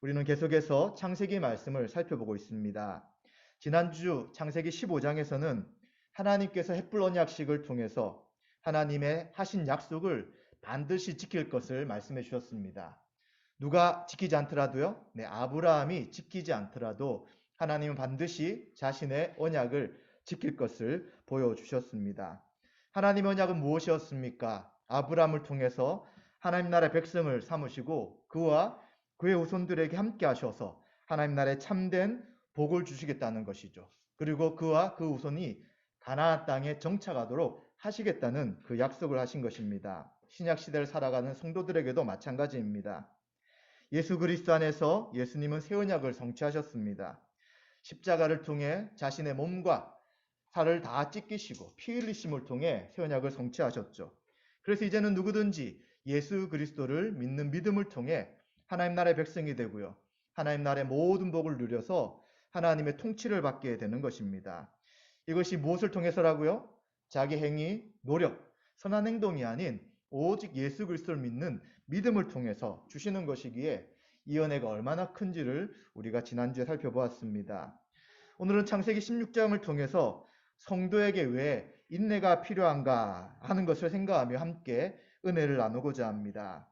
우리는 계속해서 창세기 말씀을 살펴보고 있습니다. 지난주 창세기 15장에서는 하나님께서 햇불 언약식을 통해서 하나님의 하신 약속을 반드시 지킬 것을 말씀해 주셨습니다. 누가 지키지 않더라도요, 아브라함이 지키지 않더라도 하나님은 반드시 자신의 언약을 지킬 것을 보여주셨습니다. 하나님의 언약은 무엇이었습니까? 아브라함을 통해서 하나님 나라의 백성을 삼으시고 그와 그의 후손들에게 함께 하셔서 하나님 나라에 참된 복을 주시겠다는 것이죠. 그리고 그와 그 후손이 가나안 땅에 정착하도록 하시겠다는 그 약속을 하신 것입니다. 신약 시대를 살아가는 성도들에게도 마찬가지입니다. 예수 그리스도 안에서 예수님은 새 언약을 성취하셨습니다. 십자가를 통해 자신의 몸과 살을 다 찢기시고 피 흘리심을 통해 새 언약을 성취하셨죠. 그래서 이제는 누구든지 예수 그리스도를 믿는 믿음을 통해 하나님 나라의 백성이 되고요. 하나님 나라의 모든 복을 누려서 하나님의 통치를 받게 되는 것입니다. 이것이 무엇을 통해서라고요? 자기 행위, 노력, 선한 행동이 아닌 오직 예수 그리스도를 믿는 믿음을 통해서 주시는 것이기에 이 은혜가 얼마나 큰지를 우리가 지난주에 살펴보았습니다. 오늘은 창세기 16장을 통해서 성도에게 왜 인내가 필요한가 하는 것을 생각하며 함께 은혜를 나누고자 합니다.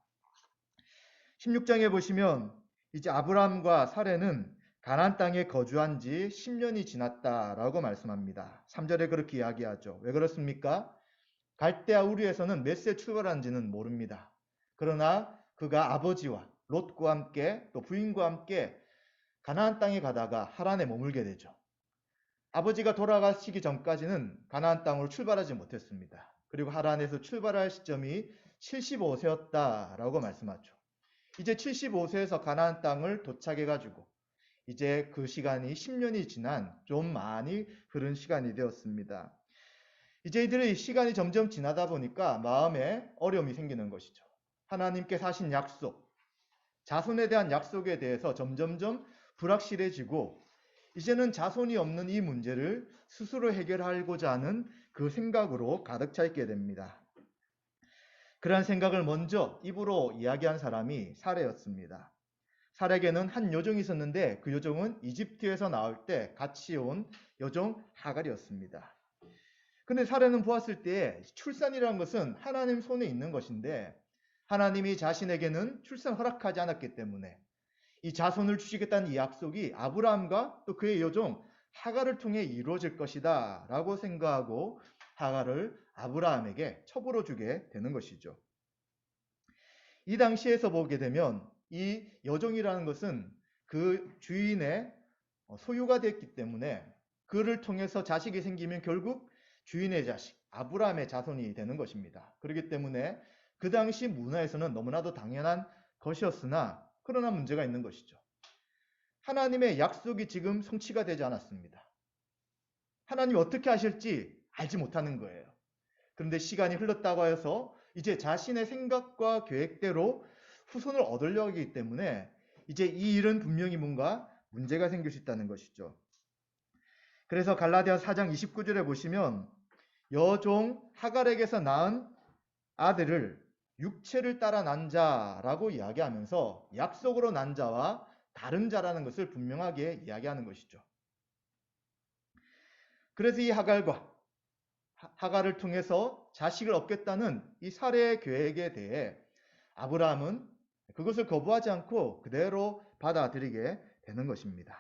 16장에 보시면 이제 아브라함과 사레는 가나안 땅에 거주한 지 10년이 지났다라고 말씀합니다. 3절에 그렇게 이야기하죠. 왜 그렇습니까? 갈대아 우르에서는 몇 세 출발한지는 모릅니다. 그러나 그가 아버지와 롯과 함께 또 부인과 함께 가나안 땅에 가다가 하란에 머물게 되죠. 아버지가 돌아가시기 전까지는 가나안 땅으로 출발하지 못했습니다. 그리고 하란에서 출발할 시점이 75세였다라고 말씀하죠. 이제 75세에서 가나안 땅을 도착해가지고 이제 그 시간이 10년이 지난 좀 많이 흐른 시간이 되었습니다. 이제 이들의 시간이 점점 지나다 보니까 마음에 어려움이 생기는 것이죠. 하나님께서 하신 약속, 자손에 대한 약속에 대해서 점점점 불확실해지고 이제는 자손이 없는 이 문제를 스스로 해결하고자 하는 그 생각으로 가득 차 있게 됩니다. 그러한 생각을 먼저 입으로 이야기한 사람이 사레였습니다. 사레에게는 한 여종이 있었는데 그 여종은 이집트에서 나올 때 같이 온 여종 하갈이었습니다. 근데 사례는 보았을 때 출산이라는 것은 하나님 손에 있는 것인데 하나님이 자신에게는 출산 허락하지 않았기 때문에 이 자손을 주시겠다는 이 약속이 아브라함과 또 그의 여종 하갈을 통해 이루어질 것이다 라고 생각하고 하갈을 아브라함에게 첩으로 주게 되는 것이죠. 이 당시에서 보게 되면 이 여종이라는 것은 그 주인의 소유가 됐기 때문에 그를 통해서 자식이 생기면 결국 주인의 자식, 아브라함의 자손이 되는 것입니다. 그렇기 때문에 그 당시 문화에서는 너무나도 당연한 것이었으나 그러나 문제가 있는 것이죠. 하나님의 약속이 지금 성취가 되지 않았습니다. 하나님이 어떻게 하실지 알지 못하는 거예요. 그런데 시간이 흘렀다고 해서 이제 자신의 생각과 계획대로 후손을 얻으려고 하기 때문에 이제 이 일은 분명히 뭔가 문제가 생길 수 있다는 것이죠. 그래서 갈라디아 4장 29절에 보시면 여종 하갈에게서 낳은 아들을 육체를 따라 난 자라고 이야기하면서 약속으로 난 자와 다른 자라는 것을 분명하게 이야기하는 것이죠. 그래서 이 하갈을 통해서 자식을 얻겠다는 이 사례의 계획에 대해 아브라함은 그것을 거부하지 않고 그대로 받아들이게 되는 것입니다.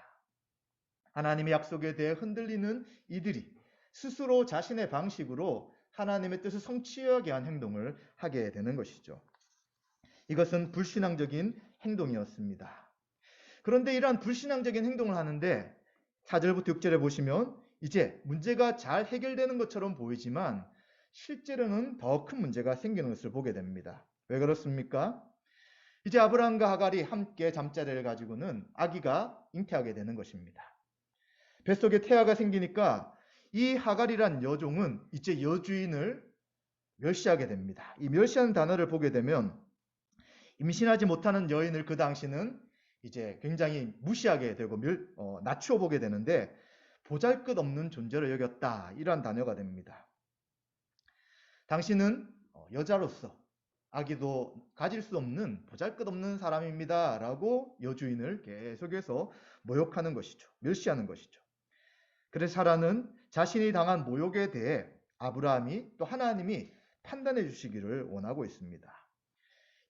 하나님의 약속에 대해 흔들리는 이들이 스스로 자신의 방식으로 하나님의 뜻을 성취하게 한 행동을 하게 되는 것이죠. 이것은 불신앙적인 행동이었습니다. 그런데 이러한 불신앙적인 행동을 하는데 4절부터 6절에 보시면 이제 문제가 잘 해결되는 것처럼 보이지만 실제로는 더 큰 문제가 생기는 것을 보게 됩니다. 왜 그렇습니까? 이제 아브라함과 하갈이 함께 잠자리를 가지고는 아기가 잉태하게 되는 것입니다. 뱃속에 태아가 생기니까 이 하갈이란 여종은 이제 여주인을 멸시하게 됩니다. 이 멸시하는 단어를 보게 되면 임신하지 못하는 여인을 그 당시는 이제 굉장히 무시하게 되고 낮추어 보게 되는데 보잘것없는 존재로 여겼다 이러한 단어가 됩니다. 당신은 여자로서 아기도 가질 수 없는 보잘것없는 사람입니다. 라고 여주인을 계속해서 모욕하는 것이죠. 멸시하는 것이죠. 그래서 사라는 자신이 당한 모욕에 대해 아브라함이 또 하나님이 판단해 주시기를 원하고 있습니다.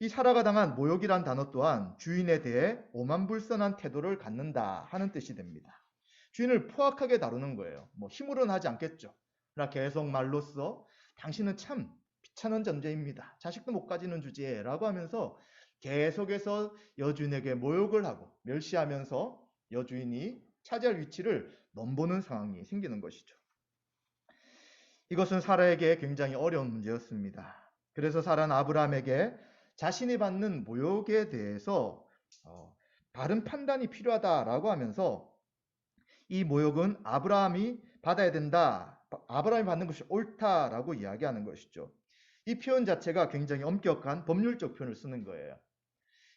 이 사라가 당한 모욕이란 단어 또한 주인에 대해 오만불선한 태도를 갖는다 하는 뜻이 됩니다. 주인을 포악하게 다루는 거예요. 힘으로는 하지 않겠죠. 그러나 계속 말로써 당신은 참 비참한 존재입니다. 자식도 못 가지는 주제라고 하면서 계속해서 여주인에게 모욕을 하고 멸시하면서 여주인이 차지할 위치를 넘보는 상황이 생기는 것이죠. 이것은 사라에게 굉장히 어려운 문제였습니다. 그래서 사라는 아브라함에게 자신이 받는 모욕에 대해서 바른 판단이 필요하다라고 하면서 이 모욕은 아브라함이 받아야 된다. 아브라함이 받는 것이 옳다라고 이야기하는 것이죠. 이 표현 자체가 굉장히 엄격한 법률적 표현을 쓰는 거예요.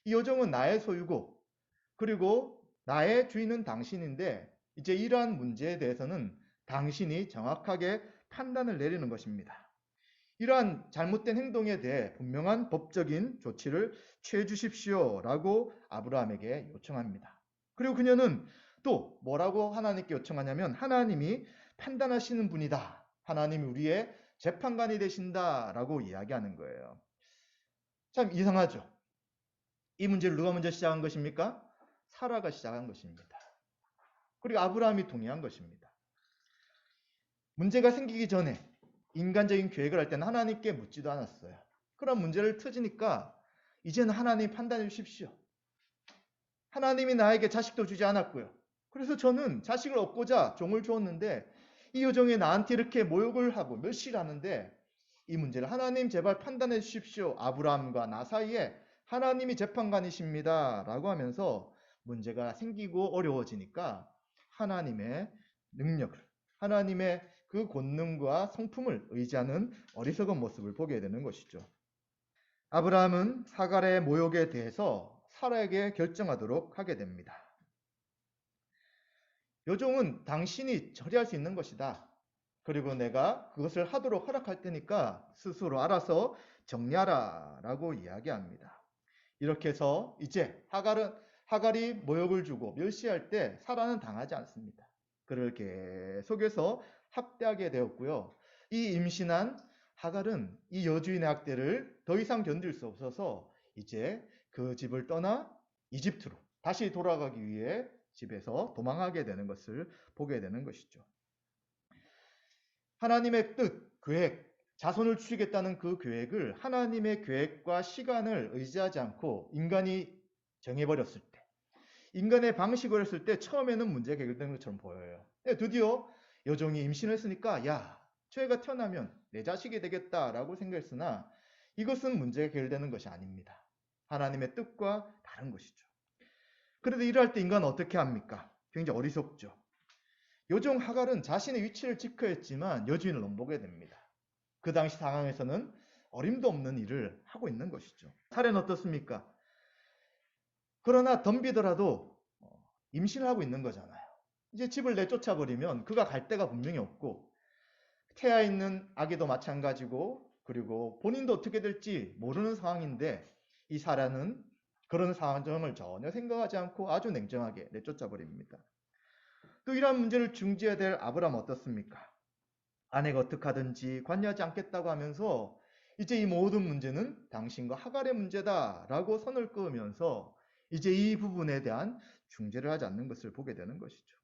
이 여종은 나의 소유고 그리고 나의 주인은 당신인데 이제 이러한 문제에 대해서는 당신이 정확하게 판단을 내리는 것입니다. 이러한 잘못된 행동에 대해 분명한 법적인 조치를 취해 주십시오라고 아브라함에게 요청합니다. 그리고 그녀는 또 뭐라고 하나님께 요청하냐면 하나님이 판단하시는 분이다. 하나님이 우리의 재판관이 되신다라고 이야기하는 거예요. 참 이상하죠. 이 문제를 누가 먼저 시작한 것입니까? 사라가 시작한 것입니다. 그리고 아브라함이 동의한 것입니다. 문제가 생기기 전에 인간적인 계획을 할 때는 하나님께 묻지도 않았어요. 그런 문제를 터지니까 이제는 하나님 판단해 주십시오. 하나님이 나에게 자식도 주지 않았고요. 그래서 저는 자식을 얻고자 종을 주었는데 이 여종이 나한테 이렇게 모욕을 하고 멸시를 하는데 이 문제를 하나님 제발 판단해 주십시오. 아브라함과 나 사이에 하나님이 재판관이십니다. 라고 하면서 문제가 생기고 어려워지니까 하나님의 능력을, 하나님의 그 권능과 성품을 의지하는 어리석은 모습을 보게 되는 것이죠. 아브라함은 하갈의 모욕에 대해서 사라에게 결정하도록 하게 됩니다. 여종은 당신이 처리할 수 있는 것이다. 그리고 내가 그것을 하도록 허락할 테니까 스스로 알아서 정리하라 라고 이야기합니다. 이렇게 해서 이제 하갈이 모욕을 주고 멸시할 때 사라는 당하지 않습니다. 그를 계속해서 학대하게 되었고요. 이 임신한 하갈은 이 여주인의 학대를 더 이상 견딜 수 없어서 이제 그 집을 떠나 이집트로 다시 돌아가기 위해 집에서 도망하게 되는 것을 보게 되는 것이죠. 하나님의 뜻, 계획, 자손을 추리겠다는 그 계획을 하나님의 계획과 시간을 의지하지 않고 인간이 정해버렸을 때, 인간의 방식으로 했을 때 처음에는 문제가 해결되는 것처럼 보여요. 드디어 여종이 임신을 했으니까 야, 저 애가 태어나면 내 자식이 되겠다라고 생각했으나 이것은 문제가 해결되는 것이 아닙니다. 하나님의 뜻과 다른 것이죠. 그래도 이럴 때 인간은 어떻게 합니까? 굉장히 어리석죠. 여종 하갈은 자신의 위치를 지켜야 했지만 여주인을 넘보게 됩니다. 그 당시 상황에서는 어림도 없는 일을 하고 있는 것이죠. 사례는 어떻습니까? 그러나 덤비더라도 임신을 하고 있는 거잖아요. 이제 집을 내쫓아 버리면 그가 갈 데가 분명히 없고 태아 있는 아기도 마찬가지고 그리고 본인도 어떻게 될지 모르는 상황인데 이 사라는 그런 상황을 전혀 생각하지 않고 아주 냉정하게 내쫓아 버립니다. 또 이러한 문제를 중지해야 될 아브라함 어떻습니까? 아내가 어떻게 하든지 관여하지 않겠다고 하면서 이제 이 모든 문제는 당신과 하갈의 문제다라고 선을 그으면서 이제 이 부분에 대한 중재를 하지 않는 것을 보게 되는 것이죠.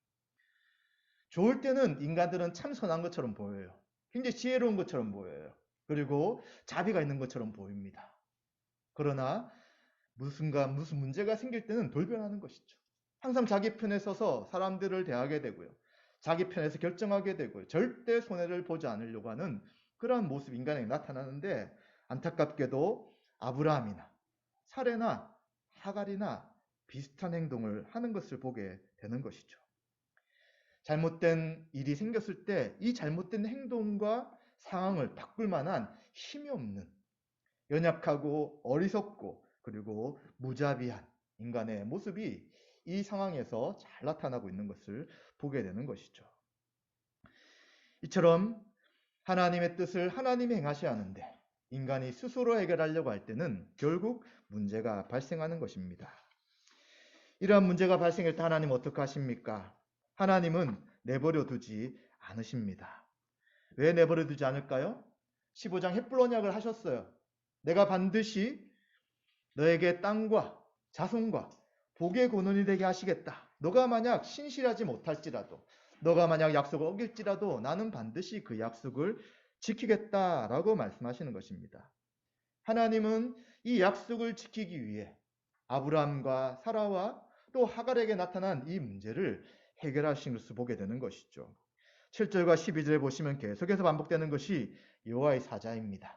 좋을 때는 인간들은 참 선한 것처럼 보여요. 굉장히 지혜로운 것처럼 보여요. 그리고 자비가 있는 것처럼 보입니다. 그러나 무슨 문제가 생길 때는 돌변하는 것이죠. 항상 자기 편에 서서 사람들을 대하게 되고요. 자기 편에서 결정하게 되고요. 절대 손해를 보지 않으려고 하는 그러한 모습 인간에게 나타나는데 안타깝게도 아브라함이나 사레나 하갈이나 비슷한 행동을 하는 것을 보게 되는 것이죠. 잘못된 일이 생겼을 때 이 잘못된 행동과 상황을 바꿀 만한 힘이 없는 연약하고 어리석고 그리고 무자비한 인간의 모습이 이 상황에서 잘 나타나고 있는 것을 보게 되는 것이죠. 이처럼 하나님의 뜻을 하나님이 행하셔야 하는데 인간이 스스로 해결하려고 할 때는 결국 문제가 발생하는 것입니다. 이러한 문제가 발생할 때 하나님 어떻게 하십니까? 하나님은 내버려 두지 않으십니다. 왜 내버려 두지 않을까요? 15장 헷불 언약을 하셨어요. 내가 반드시 너에게 땅과 자손과 복의 근원이 되게 하시겠다. 너가 만약 신실하지 못할지라도, 너가 만약 약속을 어길지라도 나는 반드시 그 약속을 지키겠다라고 말씀하시는 것입니다. 하나님은 이 약속을 지키기 위해 아브라함과 사라와 또 하갈에게 나타난 이 문제를 해결하신 것을 보게 되는 것이죠. 7절과 12절에 보시면 계속해서 반복되는 것이 여호와의 사자입니다.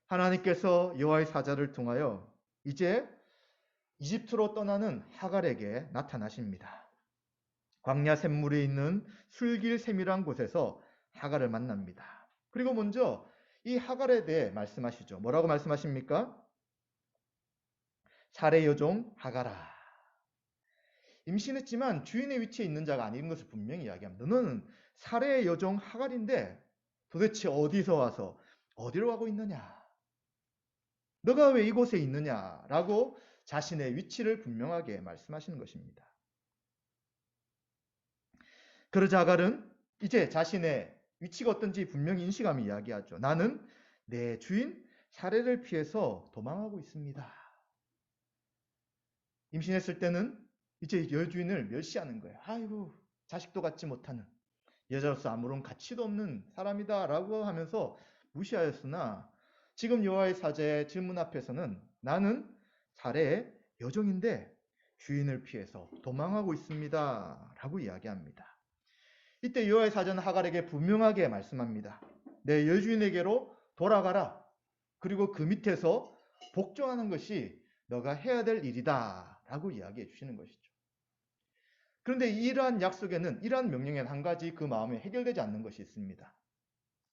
하나님께서 여호와의 사자를 통하여 이제 이집트로 떠나는 하갈에게 나타나십니다. 광야 샘물이 있는 술길 세밀한 곳에서 하갈을 만납니다. 그리고 먼저 이 하갈에 대해 말씀하시죠. 뭐라고 말씀하십니까? 사레 여종 하갈아. 임신했지만 주인의 위치에 있는 자가 아닌 것을 분명히 이야기합니다. 너는 사레의 여종 하갈인데 도대체 어디서 와서 어디로 가고 있느냐? 너가 왜 이곳에 있느냐라고 자신의 위치를 분명하게 말씀하시는 것입니다. 그러자 하갈은 이제 자신의 위치가 어떤지 분명히 인식하며 이야기하죠. 나는 내 주인 사레를 피해서 도망하고 있습니다. 임신했을 때는 이제 여주인을 멸시하는 거예요. 아이고, 자식도 갖지 못하는 여자로서 아무런 가치도 없는 사람이다 라고 하면서 무시하였으나 지금 여호와의 사자의 질문 앞에서는 나는 사레의 여종인데 주인을 피해서 도망하고 있습니다 라고 이야기합니다. 이때 여호와의 사자는 하갈에게 분명하게 말씀합니다. 내 여주인에게로 돌아가라. 그리고 그 밑에서 복종하는 것이 너가 해야 될 일이다 라고 이야기해 주시는 것이죠. 그런데 이러한 약속에는, 이러한 명령에는 한 가지 그 마음에 해결되지 않는 것이 있습니다.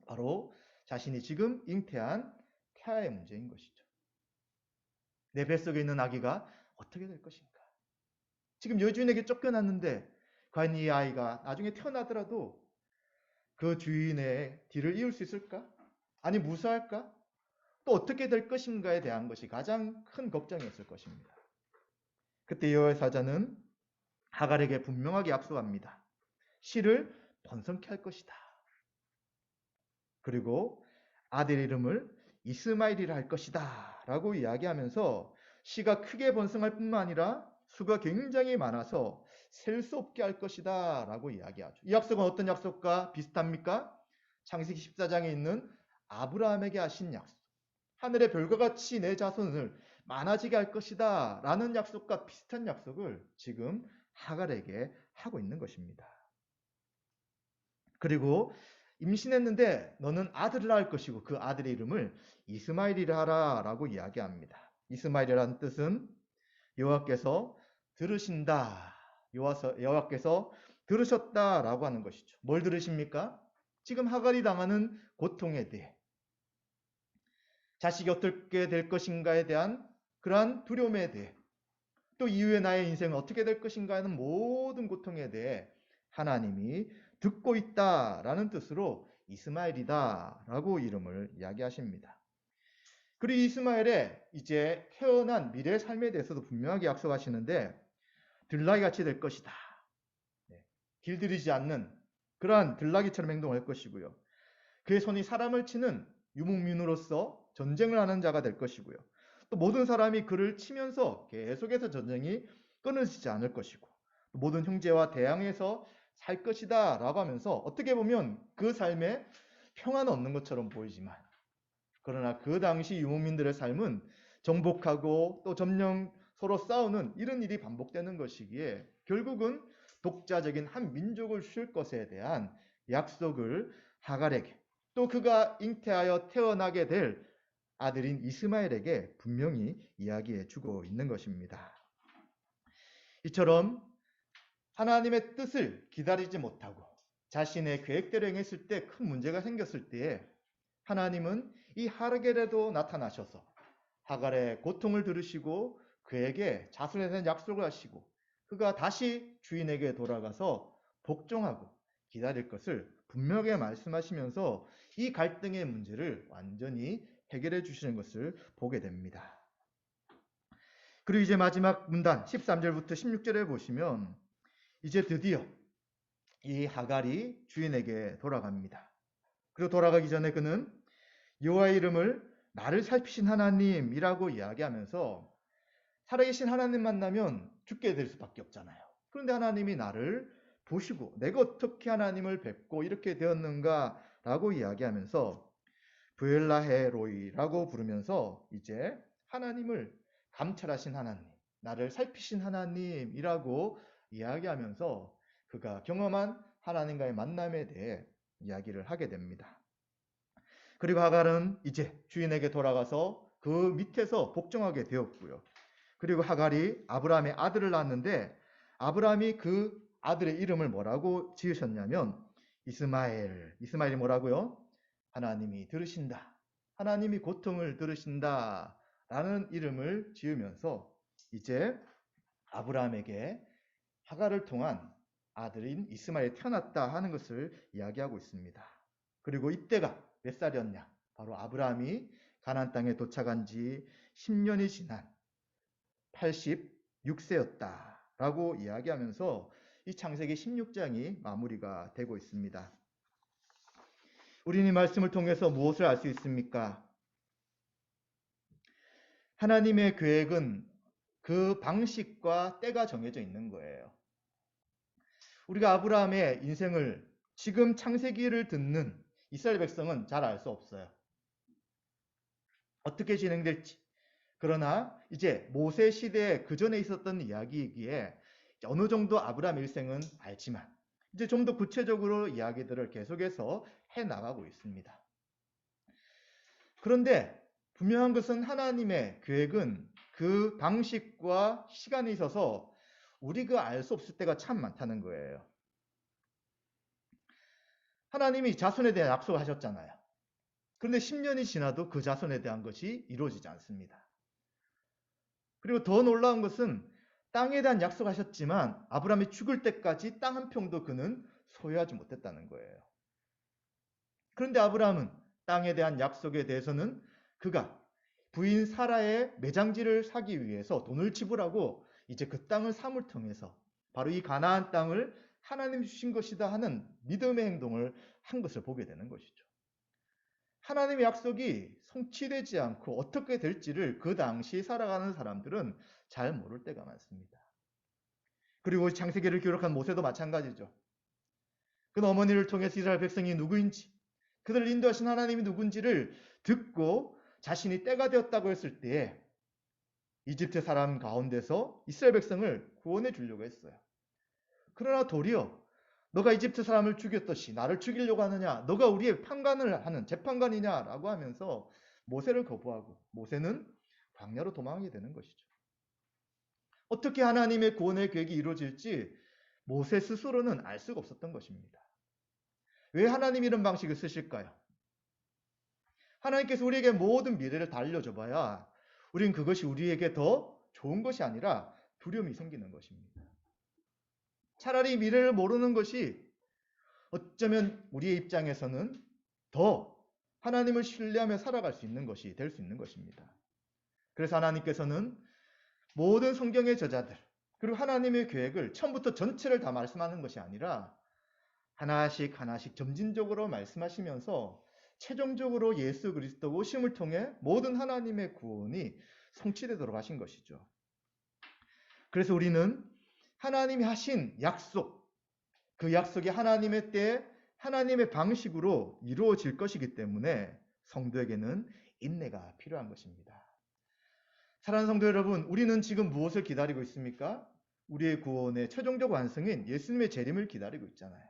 바로 자신이 지금 잉태한 태아의 문제인 것이죠. 내 뱃속에 있는 아기가 어떻게 될 것인가? 지금 여주인에게 쫓겨났는데 과연 이 아이가 나중에 태어나더라도 그 주인의 뒤를 이을 수 있을까? 아니 무사할까? 또 어떻게 될 것인가에 대한 것이 가장 큰 걱정이었을 것입니다. 그때 여호와의 사자는 하갈에게 분명하게 약속합니다. 씨를 번성케 할 것이다. 그리고 아들 이름을 이스마엘이라 할 것이다 라고 이야기하면서 씨가 크게 번성할 뿐만 아니라 수가 굉장히 많아서 셀 수 없게 할 것이다 라고 이야기하죠. 이 약속은 어떤 약속과 비슷합니까? 창세기 14장에 있는 아브라함에게 하신 약속. 하늘의 별과 같이 내 자손을 많아지게 할 것이다 라는 약속과 비슷한 약속을 지금 하갈에게 하고 있는 것입니다. 그리고 임신했는데 너는 아들을 낳을 것이고 그 아들의 이름을 이스마엘이라 하라 라고 이야기합니다. 이스마엘이라는 뜻은 여호와께서 들으신다, 여호와께서 들으셨다 라고 하는 것이죠. 뭘 들으십니까? 지금 하갈이 당하는 고통에 대해, 자식이 어떻게 될 것인가에 대한 그러한 두려움에 대해, 또 이후에 나의 인생은 어떻게 될 것인가 하는 모든 고통에 대해 하나님이 듣고 있다라는 뜻으로 이스마엘이다라고 이름을 이야기하십니다. 그리고 이스마엘의 이제 태어난 미래의 삶에 대해서도 분명하게 약속하시는데 들나귀 같이 될 것이다. 길들이지 않는 그러한 들나귀처럼 행동할 것이고요. 그의 손이 사람을 치는 유목민으로서 전쟁을 하는 자가 될 것이고요. 또 모든 사람이 그를 치면서 계속해서 전쟁이 끊어지지 않을 것이고 모든 형제와 대항해서 살 것이다 라고 하면서 어떻게 보면 그 삶에 평안은 없는 것처럼 보이지만 그러나 그 당시 유목민들의 삶은 정복하고 또 점령 서로 싸우는 이런 일이 반복되는 것이기에 결국은 독자적인 한 민족을 쉴 것에 대한 약속을 하갈에게 또 그가 잉태하여 태어나게 될 아들인 이스마엘에게 분명히 이야기해 주고 있는 것입니다. 이처럼 하나님의 뜻을 기다리지 못하고 자신의 계획대로 행했을 때 큰 문제가 생겼을 때에 하나님은 이 하갈에도 나타나셔서 하갈의 고통을 들으시고 그에게 자손에 대한 약속을 하시고 그가 다시 주인에게 돌아가서 복종하고 기다릴 것을 분명하게 말씀하시면서 이 갈등의 문제를 완전히 해결해 주시는 것을 보게 됩니다. 그리고 이제 마지막 문단 13절부터 16절에 보시면 이제 드디어 이 하갈이 주인에게 돌아갑니다. 그리고 돌아가기 전에 그는 여호와의 이름을 나를 살피신 하나님이라고 이야기하면서 살아계신 하나님 만나면 죽게 될 수밖에 없잖아요. 그런데 하나님이 나를 보시고 내가 어떻게 하나님을 뵙고 이렇게 되었는가 라고 이야기하면서 브엘라헤로이라고 부르면서 이제 하나님을 감찰하신 하나님, 나를 살피신 하나님이라고 이야기하면서 그가 경험한 하나님과의 만남에 대해 이야기를 하게 됩니다. 그리고 하갈은 이제 주인에게 돌아가서 그 밑에서 복종하게 되었고요. 그리고 하갈이 아브라함의 아들을 낳았는데 아브라함이 그 아들의 이름을 뭐라고 지으셨냐면 이스마엘. 이스마엘이 뭐라고요? 하나님이 들으신다. 하나님이 고통을 들으신다. 라는 이름을 지으면서 이제 아브라함에게 하갈을 통한 아들인 이스마엘이 태어났다 하는 것을 이야기하고 있습니다. 그리고 이때가 몇 살이었냐? 바로 아브라함이 가나안 땅에 도착한 지 10년이 지난 86세였다라고 이야기하면서 이 창세기 16장이 마무리가 되고 있습니다. 우리는 이 말씀을 통해서 무엇을 알 수 있습니까? 하나님의 계획은 그 방식과 때가 정해져 있는 거예요. 우리가 아브라함의 인생을 지금 창세기를 듣는 이스라엘 백성은 잘 알 수 없어요. 어떻게 진행될지. 그러나 이제 모세 시대에 그 전에 있었던 이야기이기에 어느 정도 아브라함 일생은 알지만 이제 좀 더 구체적으로 이야기들을 계속해서 해나가고 있습니다. 그런데 분명한 것은 하나님의 계획은 그 방식과 시간에 있어서 우리가 알 수 없을 때가 참 많다는 거예요. 하나님이 자손에 대한 약속을 하셨잖아요. 그런데 10년이 지나도 그 자손에 대한 것이 이루어지지 않습니다. 그리고 더 놀라운 것은 땅에 대한 약속하셨지만 아브라함이 죽을 때까지 땅 한 평도 그는 소유하지 못했다는 거예요. 그런데 아브라함은 땅에 대한 약속에 대해서는 그가 부인 사라의 매장지를 사기 위해서 돈을 지불하고 이제 그 땅을 삼을 통해서 바로 이 가나안 땅을 하나님 주신 것이다 하는 믿음의 행동을 한 것을 보게 되는 것이죠. 하나님의 약속이 성취되지 않고 어떻게 될지를 그 당시 살아가는 사람들은 잘 모를 때가 많습니다. 그리고 창세기를 기록한 모세도 마찬가지죠. 그 어머니를 통해서 이스라엘 백성이 누구인지, 그들을 인도하신 하나님이 누군지를 듣고 자신이 때가 되었다고 했을 때에 이집트 사람 가운데서 이스라엘 백성을 구원해 주려고 했어요. 그러나 도리어 너가 이집트 사람을 죽였듯이 나를 죽이려고 하느냐? 너가 우리의 판관을 하는 재판관이냐라고 하면서 모세를 거부하고 모세는 광야로 도망하게 되는 것이죠. 어떻게 하나님의 구원의 계획이 이루어질지 모세 스스로는 알 수가 없었던 것입니다. 왜 하나님 이런 방식을 쓰실까요? 하나님께서 우리에게 모든 미래를 다 알려줘봐야 우린 그것이 우리에게 더 좋은 것이 아니라 두려움이 생기는 것입니다. 차라리 미래를 모르는 것이 어쩌면 우리의 입장에서는 더 하나님을 신뢰하며 살아갈 수 있는 것이 될 수 있는 것입니다. 그래서 하나님께서는 모든 성경의 저자들 그리고 하나님의 계획을 처음부터 전체를 다 말씀하는 것이 아니라 하나씩 하나씩 점진적으로 말씀하시면서 최종적으로 예수 그리스도 오심을 통해 모든 하나님의 구원이 성취되도록 하신 것이죠. 그래서 우리는 하나님이 하신 약속, 그 약속이 하나님의 때에 하나님의 방식으로 이루어질 것이기 때문에 성도에게는 인내가 필요한 것입니다. 사랑하는 성도 여러분, 우리는 지금 무엇을 기다리고 있습니까? 우리의 구원의 최종적 완성인 예수님의 재림을 기다리고 있잖아요.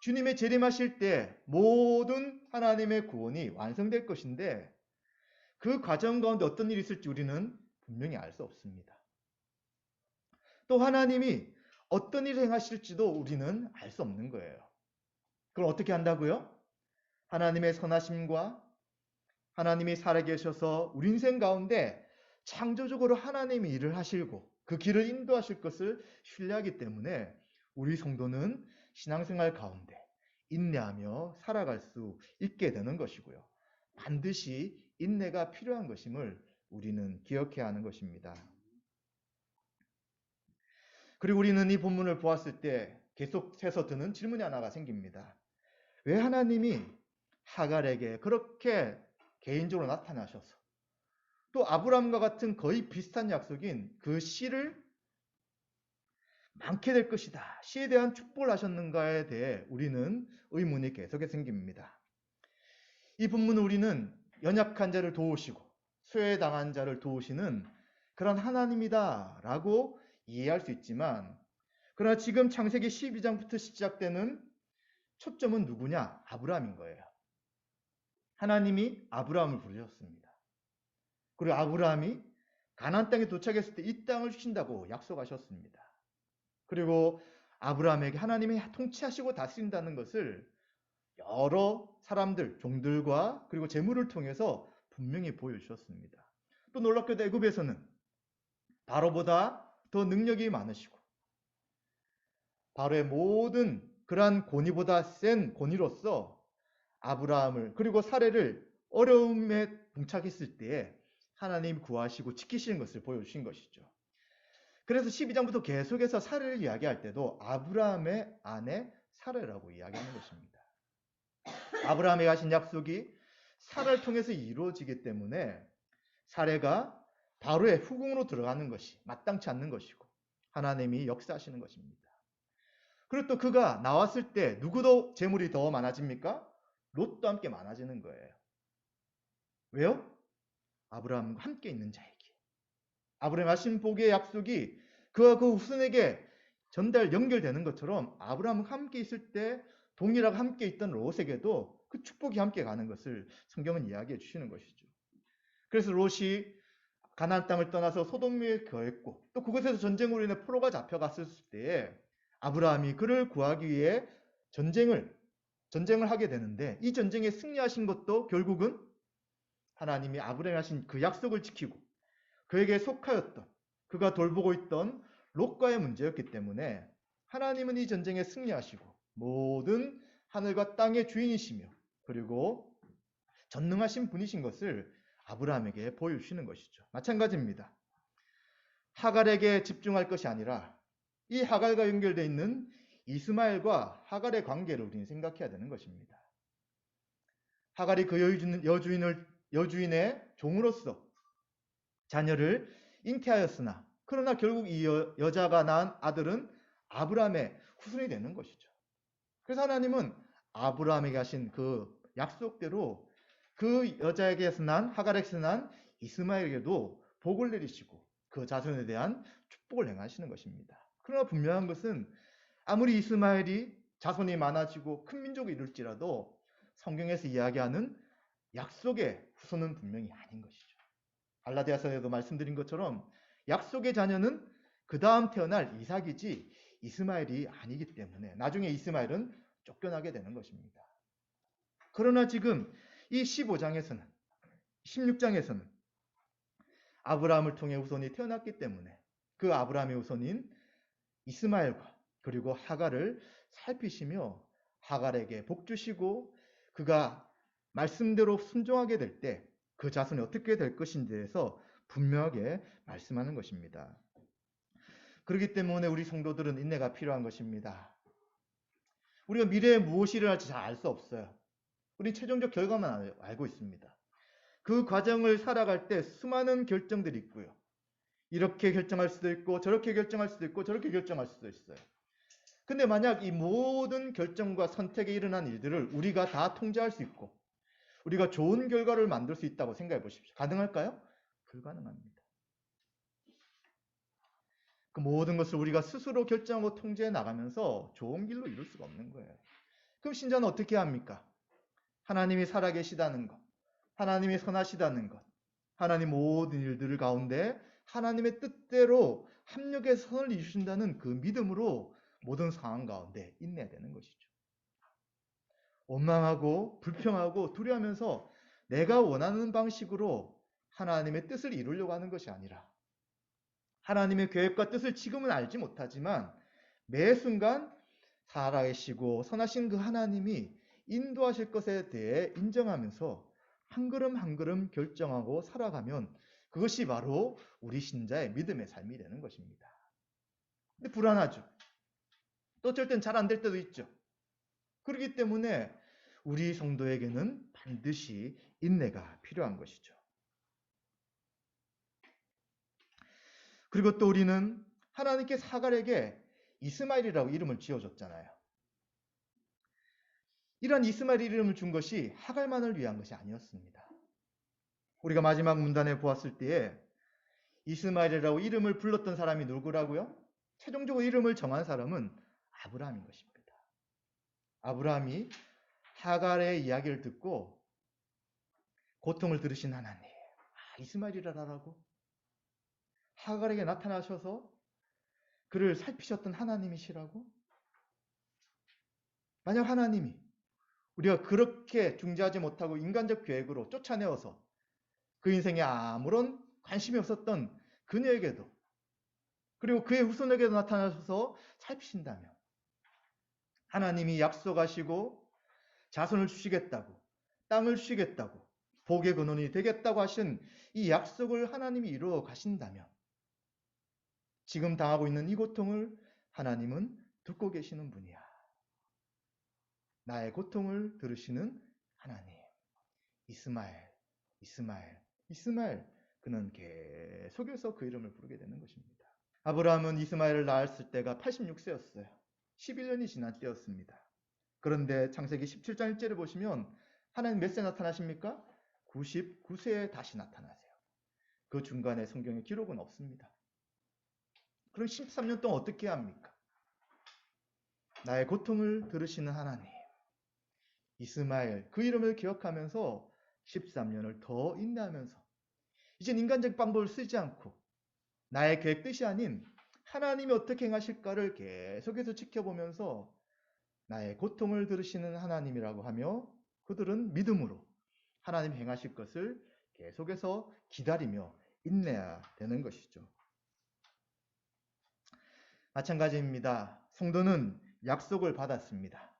주님의 재림하실 때 모든 하나님의 구원이 완성될 것인데 그 과정 가운데 어떤 일이 있을지 우리는 분명히 알 수 없습니다. 또 하나님이 어떤 일을 행하실지도 우리는 알 수 없는 거예요. 그럼 어떻게 한다고요? 하나님의 선하심과 하나님이 살아계셔서 우리 인생 가운데 창조적으로 하나님이 일을 하시고 그 길을 인도하실 것을 신뢰하기 때문에 우리 성도는 신앙생활 가운데 인내하며 살아갈 수 있게 되는 것이고요. 반드시 인내가 필요한 것임을 우리는 기억해야 하는 것입니다. 그리고 우리는 이 본문을 보았을 때 계속해서 드는 질문이 하나가 생깁니다. 왜 하나님이 하갈에게 그렇게 개인적으로 나타나셔서 또 아브라함과 같은 거의 비슷한 약속인 그 씨를 많게 될 것이다, 씨에 대한 축복을 하셨는가에 대해 우리는 의문이 계속해서 생깁니다. 이 본문은 우리는 연약한 자를 도우시고 소외당한 자를 도우시는 그런 하나님이다 라고 이해할 수 있지만, 그러나 지금 창세기 12장부터 시작되는 초점은 누구냐? 아브라함인 거예요. 하나님이 아브라함을 부르셨습니다. 그리고 아브라함이 가나안 땅에 도착했을 때 이 땅을 주신다고 약속하셨습니다. 그리고 아브라함에게 하나님이 통치하시고 다스린다는 것을 여러 사람들, 종들과 그리고 재물을 통해서 분명히 보여주셨습니다. 또 놀랍게도 애굽에서는 바로보다 더 능력이 많으시고 바로의 모든 그러한 권위보다 센 권위로서 아브라함을 그리고 사례를 어려움에 봉착했을 때에 하나님 구하시고 지키시는 것을 보여주신 것이죠. 그래서 12장부터 계속해서 사례를 이야기할 때도 아브라함의 아내 사례라고 이야기하는 것입니다. 아브라함에게 하신 약속이 사례를 통해서 이루어지기 때문에 사례가 바로의 후궁으로 들어가는 것이 마땅치 않는 것이고 하나님이 역사하시는 것입니다. 그리고 또 그가 나왔을 때 누구도 재물이 더 많아집니까? 롯도 함께 많아지는 거예요. 왜요? 아브라함과 함께 있는 자에게. 아브라함 하신 복의 약속이 그와 그 후손에게 연결되는 것처럼 아브라함과 함께 있을 때 동일하게 함께 있던 롯에게도 그 축복이 함께 가는 것을 성경은 이야기해 주시는 것이죠. 그래서 롯이 가나안 땅을 떠나서 소돔에 거했고 또 그곳에서 전쟁으로 인해 포로가 잡혀갔을 때에 아브라함이 그를 구하기 위해 전쟁을 하게 되는데, 이 전쟁에 승리하신 것도 결국은 하나님이 아브라함이 하신 그 약속을 지키고 그에게 속하였던, 그가 돌보고 있던 롯과의 문제였기 때문에 하나님은 이 전쟁에 승리하시고 모든 하늘과 땅의 주인이시며 그리고 전능하신 분이신 것을 아브라함에게 보여주시는 것이죠. 마찬가지입니다. 하갈에게 집중할 것이 아니라 이 하갈과 연결되어 있는 이스마엘과 하갈의 관계를 우리는 생각해야 되는 것입니다. 하갈이 그 여주인의 종으로서 자녀를 잉태하였으나 그러나 결국 이 여자가 낳은 아들은 아브라함의 후손이 되는 것이죠. 그래서 하나님은 아브라함에게 하신 그 약속대로 그 여자에게서 난 하갈에게서 난 이스마엘에게도 복을 내리시고 그 자손에 대한 축복을 행하시는 것입니다. 그러나 분명한 것은 아무리 이스마엘이 자손이 많아지고 큰 민족이 이룰지라도 성경에서 이야기하는 약속의 후손은 분명히 아닌 것이죠. 갈라디아서에도 말씀드린 것처럼 약속의 자녀는 그 다음 태어날 이삭이지 이스마엘이 아니기 때문에 나중에 이스마엘은 쫓겨나게 되는 것입니다. 그러나 지금 이 15장에서는 16장에서는 아브라함을 통해 후손이 태어났기 때문에 그 아브라함의 후손인 이스마엘과 그리고 하갈을 살피시며 하갈에게 복 주시고 그가 말씀대로 순종하게 될 때 그 자손이 어떻게 될 것인지에 대해서 분명하게 말씀하는 것입니다. 그렇기 때문에 우리 성도들은 인내가 필요한 것입니다. 우리가 미래에 무엇이 일어날지 잘 알 수 없어요. 우리 최종적 결과만 알고 있습니다. 그 과정을 살아갈 때 수많은 결정들이 있고요. 이렇게 결정할 수도 있고 저렇게 결정할 수도 있고 저렇게 결정할 수도 있어요. 근데 만약 이 모든 결정과 선택에 일어난 일들을 우리가 다 통제할 수 있고 우리가 좋은 결과를 만들 수 있다고 생각해 보십시오. 가능할까요? 불가능합니다. 그 모든 것을 우리가 스스로 결정하고 통제해 나가면서 좋은 길로 이룰 수가 없는 거예요. 그럼 신자는 어떻게 합니까? 하나님이 살아계시다는 것, 하나님이 선하시다는 것, 하나님 모든 일들 가운데 하나님의 뜻대로 합력해서 선을 이루신다는 그 믿음으로 모든 상황 가운데 인내해야 되는 것이죠. 원망하고 불평하고 두려워하면서 내가 원하는 방식으로 하나님의 뜻을 이루려고 하는 것이 아니라 하나님의 계획과 뜻을 지금은 알지 못하지만 매 순간 살아계시고 선하신 그 하나님이 인도하실 것에 대해 인정하면서 한 걸음 한 걸음 결정하고 살아가면 그것이 바로 우리 신자의 믿음의 삶이 되는 것입니다. 근데 불안하죠. 또 어쩔 땐 잘 안 될 때도 있죠. 그렇기 때문에 우리 성도에게는 반드시 인내가 필요한 것이죠. 그리고 또 우리는 하나님께 하갈에게 이스마엘이라고 이름을 지어줬잖아요. 이런 이스마엘 이름을 준 것이 하갈만을 위한 것이 아니었습니다. 우리가 마지막 문단에 보았을 때에 이스마엘이라고 이름을 불렀던 사람이 누구라고요? 최종적으로 이름을 정한 사람은 아브라함인 것입니다. 아브라함이 하갈의 이야기를 듣고 고통을 들으신 하나님, 이스마엘이라라고 하갈에게 나타나셔서 그를 살피셨던 하나님이시라고? 만약 하나님이 우리가 그렇게 중재하지 못하고 인간적 계획으로 쫓아내어서 그 인생에 아무런 관심이 없었던 그녀에게도 그리고 그의 후손에게도 나타나셔서 살피신다면 하나님이 약속하시고 자손을 주시겠다고 땅을 주시겠다고 복의 근원이 되겠다고 하신 이 약속을 하나님이 이루어 가신다면 지금 당하고 있는 이 고통을 하나님은 듣고 계시는 분이야. 나의 고통을 들으시는 하나님. 이스마엘, 이스마엘, 이스마엘. 그는 계속해서 그 이름을 부르게 되는 것입니다. 아브라함은 이스마엘을 낳았을 때가 86세였어요. 11년이 지난 때였습니다. 그런데 창세기 17장 1절을 보시면 하나님 몇 세 나타나십니까? 99세에 다시 나타나세요. 그 중간에 성경에 기록은 없습니다. 그럼 13년 동안 어떻게 합니까? 나의 고통을 들으시는 하나님. 이스마엘, 그 이름을 기억하면서 13년을 더 인내하면서 이젠 인간적 방법을 쓰지 않고 나의 계획 뜻이 아닌 하나님이 어떻게 행하실까를 계속해서 지켜보면서 나의 고통을 들으시는 하나님이라고 하며 그들은 믿음으로 하나님 행하실 것을 계속해서 기다리며 인내해야 되는 것이죠. 마찬가지입니다. 성도는 약속을 받았습니다.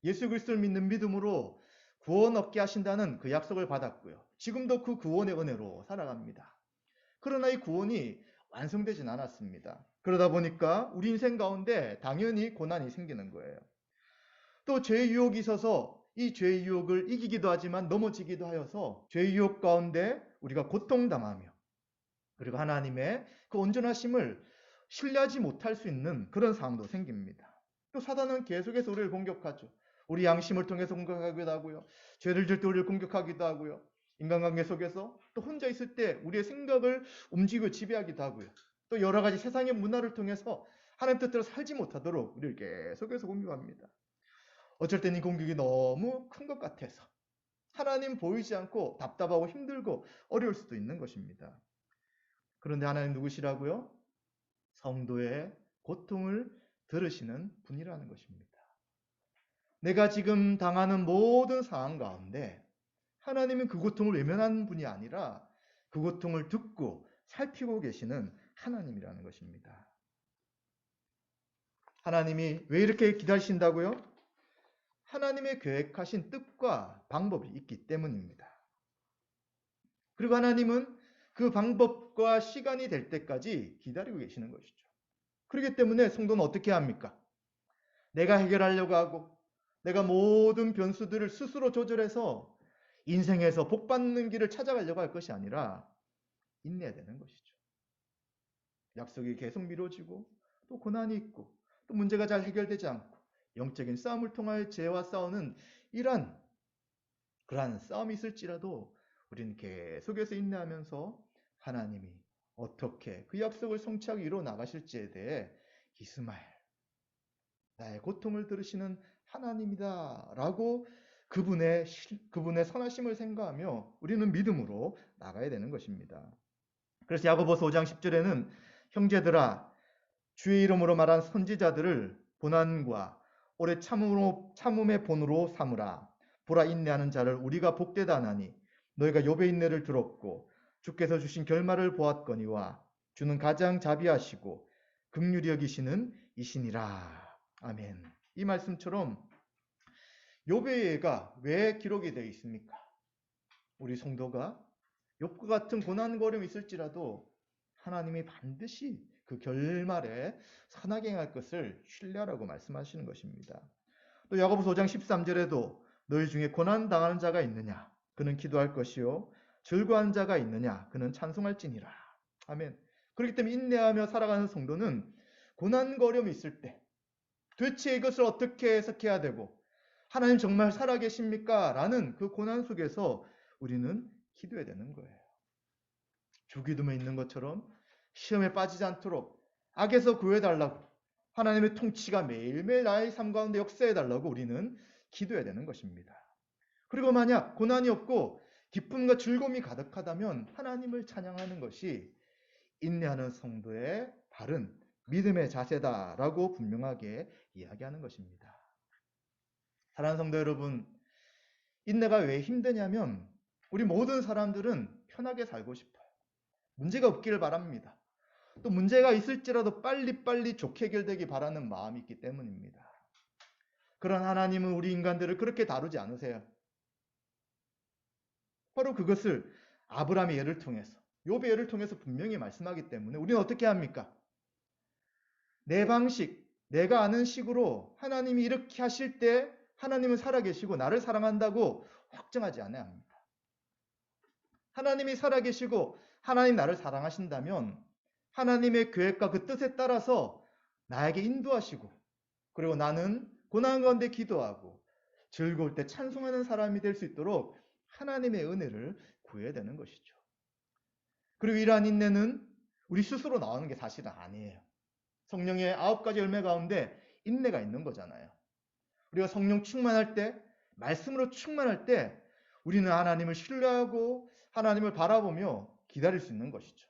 예수 그리스도를 믿는 믿음으로 구원 얻게 하신다는 그 약속을 받았고요. 지금도 그 구원의 은혜로 살아갑니다. 그러나 이 구원이 완성되진 않았습니다. 그러다 보니까 우리 인생 가운데 당연히 고난이 생기는 거예요. 또 죄의 유혹이 있어서 이 죄의 유혹을 이기기도 하지만 넘어지기도 하여서 죄의 유혹 가운데 우리가 고통당하며 그리고 하나님의 그 온전하심을 신뢰하지 못할 수 있는 그런 상황도 생깁니다. 또 사단은 계속해서 우리를 공격하죠. 우리 양심을 통해서 공격하기도 하고요. 죄를 질 때 우리를 공격하기도 하고요. 인간관계 속에서 또 혼자 있을 때 우리의 생각을 움직이고 지배하기도 하고요. 또 여러 가지 세상의 문화를 통해서 하나님 뜻대로 살지 못하도록 우리를 계속해서 공격합니다. 어쩔 때는 이 공격이 너무 큰 것 같아서 하나님 보이지 않고 답답하고 힘들고 어려울 수도 있는 것입니다. 그런데 하나님 누구시라고요? 성도의 고통을 들으시는 분이라는 것입니다. 내가 지금 당하는 모든 상황 가운데 하나님은 그 고통을 외면하는 분이 아니라 그 고통을 듣고 살피고 계시는 하나님이라는 것입니다. 하나님이 왜 이렇게 기다리신다고요? 하나님의 계획하신 뜻과 방법이 있기 때문입니다. 그리고 하나님은 그 방법과 시간이 될 때까지 기다리고 계시는 것이죠. 그렇기 때문에 성도는 어떻게 합니까? 내가 해결하려고 하고 내가 모든 변수들을 스스로 조절해서 인생에서 복받는 길을 찾아가려고 할 것이 아니라 인내해야 되는 것이죠. 약속이 계속 미뤄지고 또 고난이 있고 또 문제가 잘 해결되지 않고 영적인 싸움을 통하여 죄와 싸우는 그러한 싸움이 있을지라도 우리는 계속해서 인내하면서 하나님이 어떻게 그 약속을 성취하게 이루어 나가실지에 대해 이스마엘, 나의 고통을 들으시는 하나님이다 라고 그분의 선하심을 생각하며 우리는 믿음으로 나가야 되는 것입니다. 그래서 야고보서 5장 10절에는 형제들아 주의 이름으로 말한 선지자들을 고난과 오래 참음의 본으로 삼으라. 보라 인내하는 자를 우리가 복되다 하나니 너희가 욥의 인내를 들었고 주께서 주신 결말을 보았거니와 주는 가장 자비하시고 긍휼히 여기시는 이시니라. 아멘. 이 말씀처럼 욥의 예가 왜 기록이 되어 있습니까? 우리 성도가 욥과 같은 고난거림이 있을지라도 하나님이 반드시 그 결말에 선하게 행할 것을 신뢰하라고 말씀하시는 것입니다. 또 야고보서 5장 13절에도 너희 중에 고난 당하는 자가 있느냐? 그는 기도할 것이요 즐거워하는 자가 있느냐? 그는 찬송할지니라. 아멘. 그렇기 때문에 인내하며 살아가는 성도는 고난거림이 있을 때 도대체 이것을 어떻게 해석해야 되고 하나님 정말 살아계십니까? 라는 그 고난 속에서 우리는 기도해야 되는 거예요. 주기도문에 있는 것처럼 시험에 빠지지 않도록 악에서 구해달라고 하나님의 통치가 매일매일 나의 삶 가운데 역사해달라고 우리는 기도해야 되는 것입니다. 그리고 만약 고난이 없고 기쁨과 즐거움이 가득하다면 하나님을 찬양하는 것이 인내하는 성도의 바른 믿음의 자세다라고 분명하게 이야기하는 것입니다. 사랑하는 성도 여러분, 인내가 왜 힘드냐면 우리 모든 사람들은 편하게 살고 싶어요. 문제가 없기를 바랍니다. 또 문제가 있을지라도 빨리빨리 좋게 해결되기 바라는 마음이 있기 때문입니다. 그런 하나님은 우리 인간들을 그렇게 다루지 않으세요. 바로 그것을 아브라함의 예를 통해서, 욥의 예를 통해서 분명히 말씀하기 때문에 우리는 어떻게 합니까? 내 방식, 내가 아는 식으로 하나님이 이렇게 하실 때 하나님은 살아계시고 나를 사랑한다고 확정하지 않아야 합니다. 하나님이 살아계시고 하나님 나를 사랑하신다면 하나님의 계획과 그 뜻에 따라서 나에게 인도하시고 그리고 나는 고난 가운데 기도하고 즐거울 때 찬송하는 사람이 될 수 있도록 하나님의 은혜를 구해야 되는 것이죠. 그리고 이러한 인내는 우리 스스로 나오는 게 사실은 아니에요. 성령의 9가지 열매 가운데 인내가 있는 거잖아요. 우리가 성령 충만할 때, 말씀으로 충만할 때 우리는 하나님을 신뢰하고 하나님을 바라보며 기다릴 수 있는 것이죠.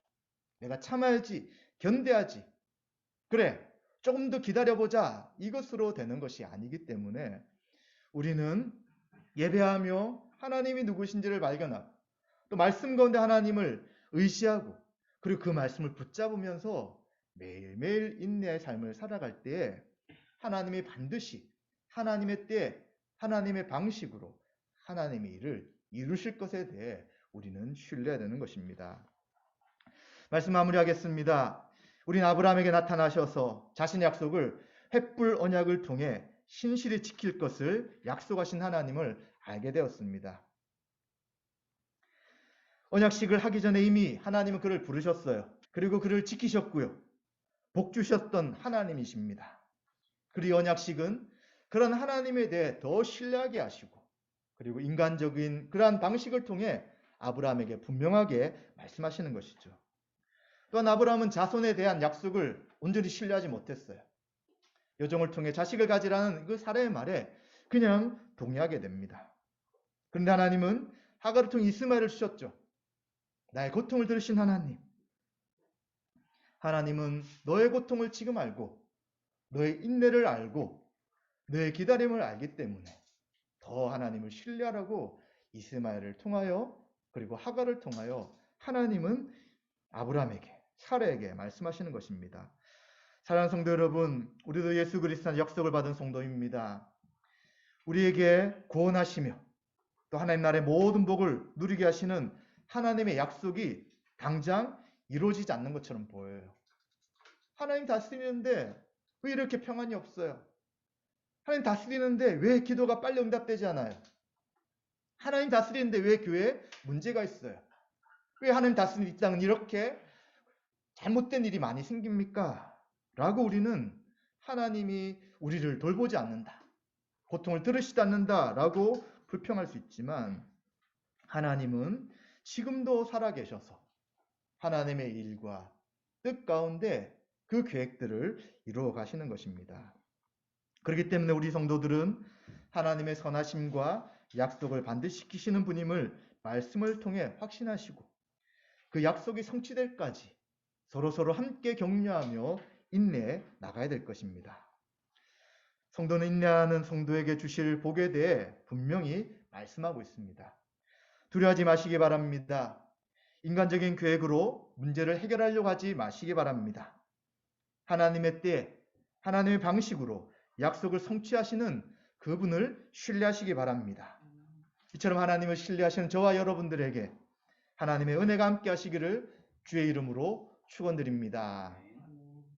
내가 참아야지, 견뎌야지. 그래, 조금 더 기다려보자. 이것으로 되는 것이 아니기 때문에 우리는 예배하며 하나님이 누구신지를 발견하고 또 말씀 가운데 하나님을 의지하고 그리고 그 말씀을 붙잡으면서 매일매일 인내의 삶을 살아갈 때에 하나님이 반드시 하나님의 때, 하나님의 방식으로 하나님의 일을 이루실 것에 대해 우리는 신뢰해야 되는 것입니다. 말씀 마무리하겠습니다. 우리는 아브라함에게 나타나셔서 자신의 약속을 횃불 언약을 통해 신실히 지킬 것을 약속하신 하나님을 알게 되었습니다. 언약식을 하기 전에 이미 하나님은 그를 부르셨어요. 그리고 그를 지키셨고요. 복 주셨던 하나님이십니다. 그리고 언약식은 그런 하나님에 대해 더 신뢰하게 하시고 그리고 인간적인 그러한 방식을 통해 아브라함에게 분명하게 말씀하시는 것이죠. 또한 아브라함은 자손에 대한 약속을 온전히 신뢰하지 못했어요. 여종을 통해 자식을 가지라는 그 사례의 말에 그냥 동의하게 됩니다. 그런데 하나님은 하갈을 통해 이스마엘을 주셨죠. 나의 고통을 들으신 하나님. 하나님은 너의 고통을 지금 알고 너의 인내를 알고 너의 기다림을 알기 때문에 더 하나님을 신뢰하라고 이스마엘을 통하여 그리고 하갈을 통하여 하나님은 아브라함에게 사라에게 말씀하시는 것입니다. 사랑하는 성도 여러분, 우리도 예수 그리스도의 약속을 받은 성도입니다. 우리에게 구원하시며 또 하나님 나라의 모든 복을 누리게 하시는 하나님의 약속이 당장 이루어지지 않는 것처럼 보여요. 하나님 다스리는데 왜 이렇게 평안이 없어요? 하나님 다스리는데 왜 기도가 빨리 응답되지 않아요? 하나님 다스리는데 왜 교회에 문제가 있어요? 왜 하나님 다스리는 이 땅은 이렇게 잘못된 일이 많이 생깁니까? 라고 우리는 하나님이 우리를 돌보지 않는다. 고통을 들으시지 않는다. 라고 불평할 수 있지만 하나님은 지금도 살아계셔서 하나님의 일과 뜻 가운데 그 계획들을 이루어 가시는 것입니다. 그렇기 때문에 우리 성도들은 하나님의 선하심과 약속을 반드시 지키시는 분임을 말씀을 통해 확신하시고 그 약속이 성취될 까지 서로 함께 격려하며 인내해 나가야 될 것입니다. 성도는 인내하는 성도에게 주실 복에 대해 분명히 말씀하고 있습니다. 두려워하지 마시기 바랍니다. 인간적인 계획으로 문제를 해결하려고 하지 마시기 바랍니다. 하나님의 때, 하나님의 방식으로 약속을 성취하시는 그분을 신뢰하시기 바랍니다. 이처럼 하나님을 신뢰하시는 저와 여러분들에게 하나님의 은혜가 함께 하시기를 주의 이름으로 축원드립니다.